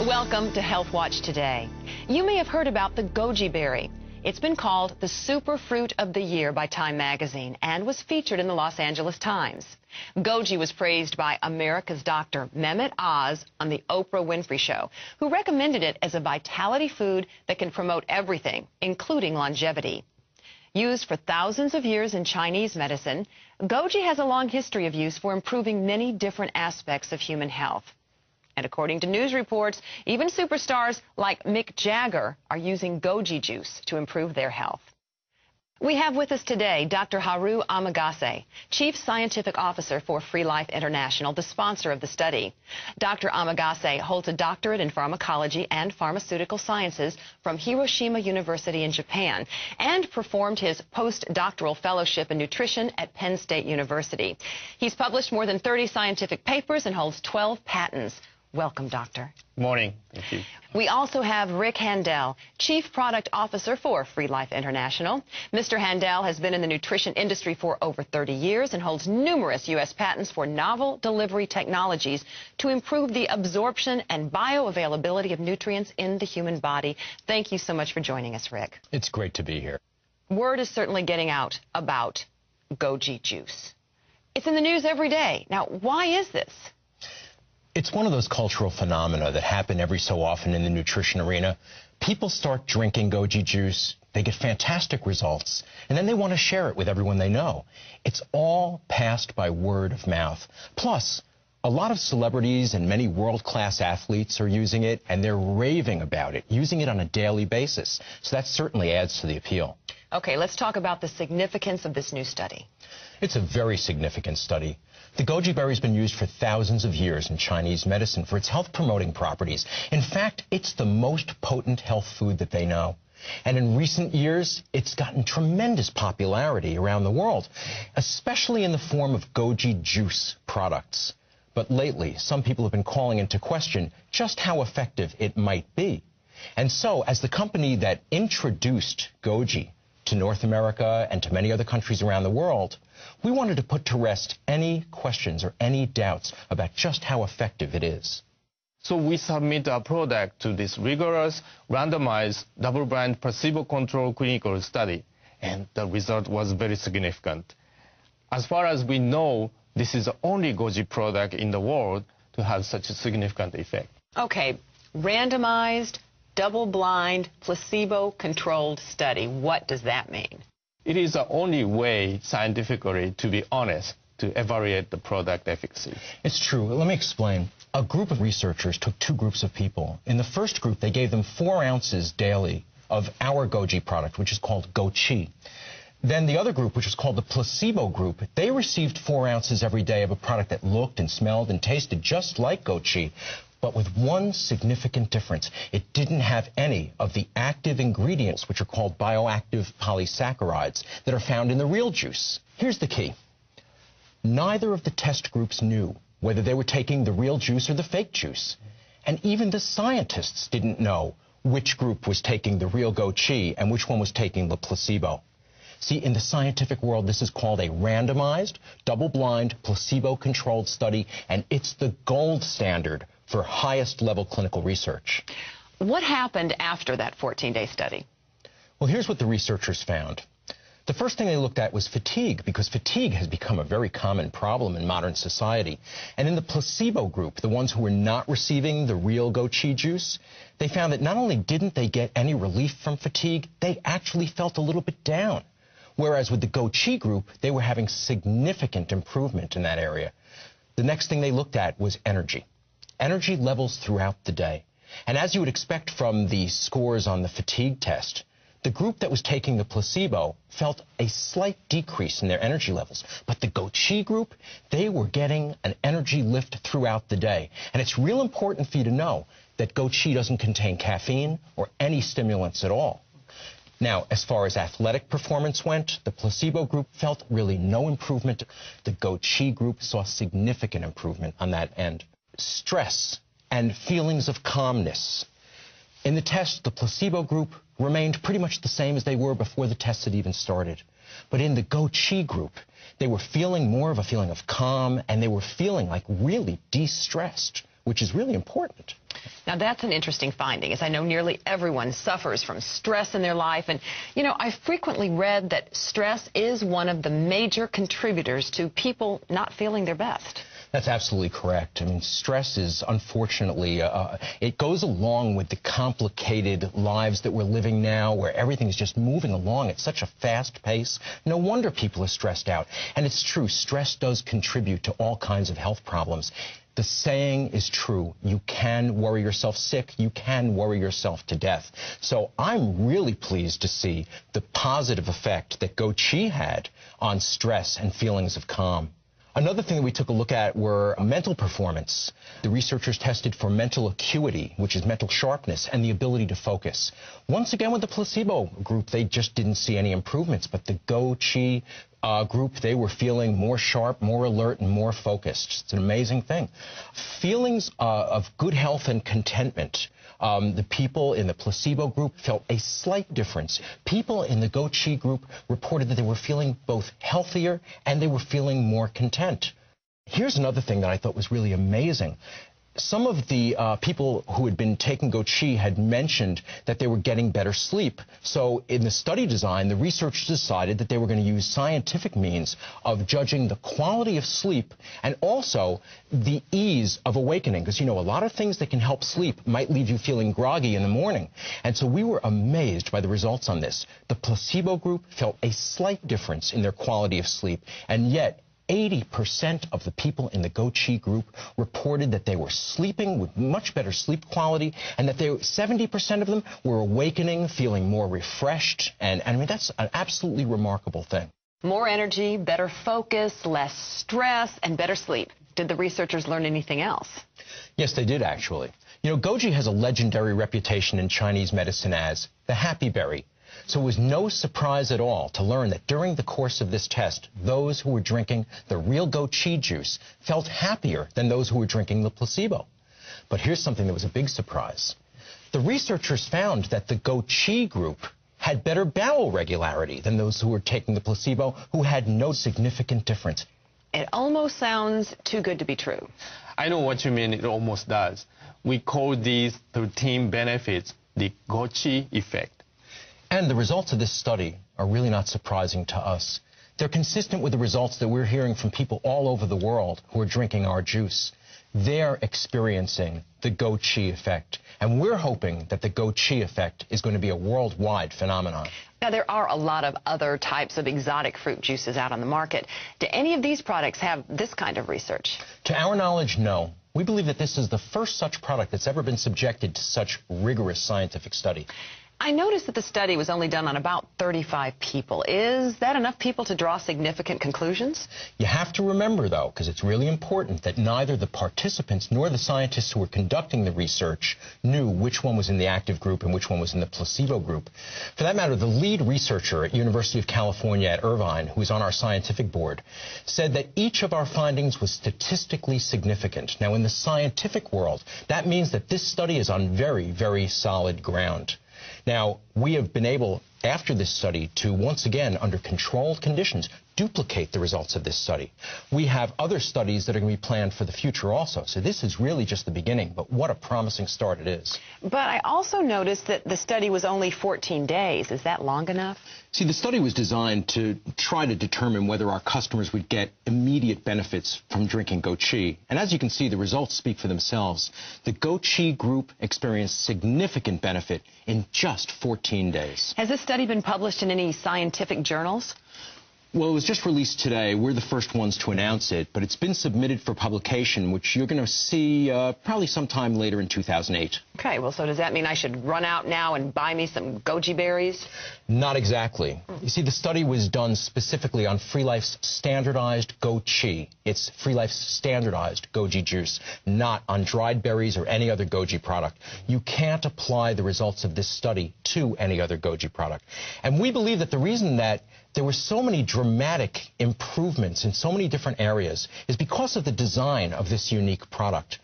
Welcome to Health Watch Today. You may have heard about the goji berry. It's been called the superfruit of the year by Time magazine and was featured in the Los Angeles Times. Goji was praised by America's Dr. Mehmet Oz on the Oprah Winfrey Show, who recommended it as a vitality food that can promote everything, including longevity. Used for thousands of years in Chinese medicine, goji has a long history of use for improving many different aspects of human health. And according to news reports, even superstars like Mick Jagger are using goji juice to improve their health. We have with us today Dr. Haru Amagase, Chief Scientific Officer for Free Life International, the sponsor of the study. Dr. Amagase holds a doctorate in pharmacology and pharmaceutical sciences from Hiroshima University in Japan and performed his postdoctoral fellowship in nutrition at Penn State University. He's published more than 30 scientific papers and holds 12 patents. Welcome, Doctor. Morning. Thank you. We also have Rick Handel, Chief Product Officer for Free Life International. Mr. Handel has been in the nutrition industry for over 30 years and holds numerous U.S. patents for novel delivery technologies to improve the absorption and bioavailability of nutrients in the human body. Thank you so much for joining us, Rick. It's great to be here. Word is certainly getting out about goji juice. It's in the news every day. Now, why is this? It's one of those cultural phenomena that happen every so often in the nutrition arena. People start drinking goji juice, they get fantastic results, and then they want to share it with everyone they know. It's all passed by word of mouth. Plus, a lot of celebrities and many world-class athletes are using it, and they're raving about it, using it on a daily basis. So that certainly adds to the appeal. Okay, let's talk about the significance of this new study. It's a very significant study. The goji berry has been used for thousands of years in Chinese medicine for its health-promoting properties. In fact, it's the most potent health food that they know. And in recent years, it's gotten tremendous popularity around the world, especially in the form of goji juice products. But lately, some people have been calling into question just how effective it might be. And so, as the company that introduced goji to North America and to many other countries around the world, we wanted to put to rest any questions or any doubts about just how effective it is. So we submit our product to this rigorous, randomized, double-blind, placebo-controlled clinical study, and the result was very significant. As far as we know, this is the only goji product in the world to have such a significant effect. Okay, randomized, double-blind, placebo-controlled study. What does that mean? It is the only way, scientifically, to be honest, to evaluate the product efficacy. It's true. Let me explain. A group of researchers took two groups of people. In the first group, they gave them 4 ounces daily of our goji product, which is called Gochi. Then the other group, which was called the placebo group, they received 4 ounces every day of a product that looked and smelled and tasted just like Gochi, but with one significant difference. It didn't have any of the active ingredients, which are called bioactive polysaccharides, that are found in the real juice. Here's the key. Neither of the test groups knew whether they were taking the real juice or the fake juice. And even the scientists didn't know which group was taking the real Gochi and which one was taking the placebo. See, in the scientific world, this is called a randomized, double-blind, placebo-controlled study, and it's the gold standard for highest-level clinical research. What happened after that 14-day study? Well, here's what the researchers found. The first thing they looked at was fatigue, because fatigue has become a very common problem in modern society. And in the placebo group, the ones who were not receiving the real Gochi juice, they found that not only didn't they get any relief from fatigue, they actually felt a little bit down. Whereas with the Gochi group, they were having significant improvement in that area. The next thing they looked at was energy. Energy levels throughout the day. And as you would expect from the scores on the fatigue test, the group that was taking the placebo felt a slight decrease in their energy levels. But the Gochi group, they were getting an energy lift throughout the day. And it's real important for you to know that Gochi doesn't contain caffeine or any stimulants at all. Now, as far as athletic performance went, the placebo group felt really no improvement. The Gochi group saw significant improvement on that end. Stress and feelings of calmness. In the test, the placebo group remained pretty much the same as they were before the test had even started. But in the Gochi group, they were feeling more of a feeling of calm, and they were feeling like really de-stressed, which is really important. Now, that's an interesting finding, as I know nearly everyone suffers from stress in their life. And, you know, I've frequently read that stress is one of the major contributors to people not feeling their best. That's absolutely correct. I mean, stress is, unfortunately, it goes along with the complicated lives that we're living now, where everything is just moving along at such a fast pace. No wonder people are stressed out. And it's true, stress does contribute to all kinds of health problems. The saying is true. You can worry yourself sick. You can worry yourself to death. So I'm really pleased to see the positive effect that Gochi had on stress and feelings of calm. Another thing that we took a look at were mental performance. The researchers tested for mental acuity, which is mental sharpness, and the ability to focus. Once again, with the placebo group, they just didn't see any improvements, but the Gochi group, they were feeling more sharp, more alert, and more focused. It's an amazing thing. Feelings of good health and contentment. The people in the placebo group felt a slight difference. People in the Gochi group reported that they were feeling both healthier and they were feeling more content. Here's another thing that I thought was really amazing. Some of the people who had been taking Gochi had mentioned that they were getting better sleep. So in the study design, the researchers decided that they were going to use scientific means of judging the quality of sleep and also the ease of awakening. Because, you know, a lot of things that can help sleep might leave you feeling groggy in the morning. And so we were amazed by the results on this. The placebo group felt a slight difference in their quality of sleep, and yet 80% of the people in the Gochi group reported that they were sleeping with much better sleep quality, and that 70% of them were awakening, feeling more refreshed. And I mean, that's an absolutely remarkable thing. More energy, better focus, less stress, and better sleep. Did the researchers learn anything else? Yes, they did, actually. You know, Gochi has a legendary reputation in Chinese medicine as the happy berry. So it was no surprise at all to learn that during the course of this test, those who were drinking the real Gochi juice felt happier than those who were drinking the placebo. But here's something that was a big surprise. The researchers found that the Gochi group had better bowel regularity than those who were taking the placebo, who had no significant difference. It almost sounds too good to be true. I know what you mean, it almost does. We call these 13 benefits the Gochi effect. And the results of this study are really not surprising to us. They're consistent with the results that we're hearing from people all over the world who are drinking our juice. They're experiencing the Gochi effect, and we're hoping that the Gochi effect is going to be a worldwide phenomenon. Now, there are a lot of other types of exotic fruit juices out on the market. Do any of these products have this kind of research? To our knowledge, no. We believe that this is the first such product that's ever been subjected to such rigorous scientific study. I noticed that the study was only done on about 35 people. Is that enough people to draw significant conclusions? You have to remember, though, because it's really important, that neither the participants nor the scientists who were conducting the research knew which one was in the active group and which one was in the placebo group. For that matter, the lead researcher at University of California at Irvine, who is on our scientific board, said that each of our findings was statistically significant. Now, in the scientific world, that means that this study is on very, very solid ground. Now, we have been able, after this study, to once again, under controlled conditions, duplicate the results of this study. We have other studies that are going to be planned for the future also. So this is really just the beginning, but what a promising start it is. But I also noticed that the study was only 14 days. Is that long enough? See, the study was designed to try to determine whether our customers would get immediate benefits from drinking Gochi. And as you can see, the results speak for themselves. The Gochi group experienced significant benefit in just 14 days. Has this study been published in any scientific journals? Well, it was just released today. We're the first ones to announce it, but it's been submitted for publication, which you're going to see probably sometime later in 2008. Okay, well, so does that mean I should run out now and buy me some goji berries? Not exactly. You see, the study was done specifically on Free Life's standardized Gochi. It's Free Life's standardized Goji juice, not on dried berries or any other Goji product. You can't apply the results of this study to any other Goji product. And we believe that the reason that there were so many dramatic improvements in so many different areas is because of the design of this unique product.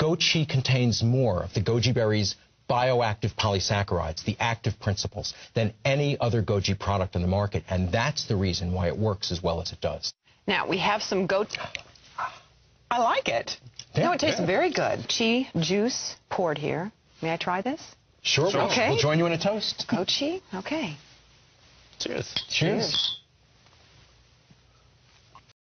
Gochi contains more of the goji berry's bioactive polysaccharides, the active principles, than any other goji product on the market, and that's the reason why it works as well as it does. Now, we have some goji. I like it. Yeah. No, it tastes very good. Gochi juice poured here. May I try this? Sure. Okay. We'll join you in a toast. Gochi? Okay. Cheers. Cheers.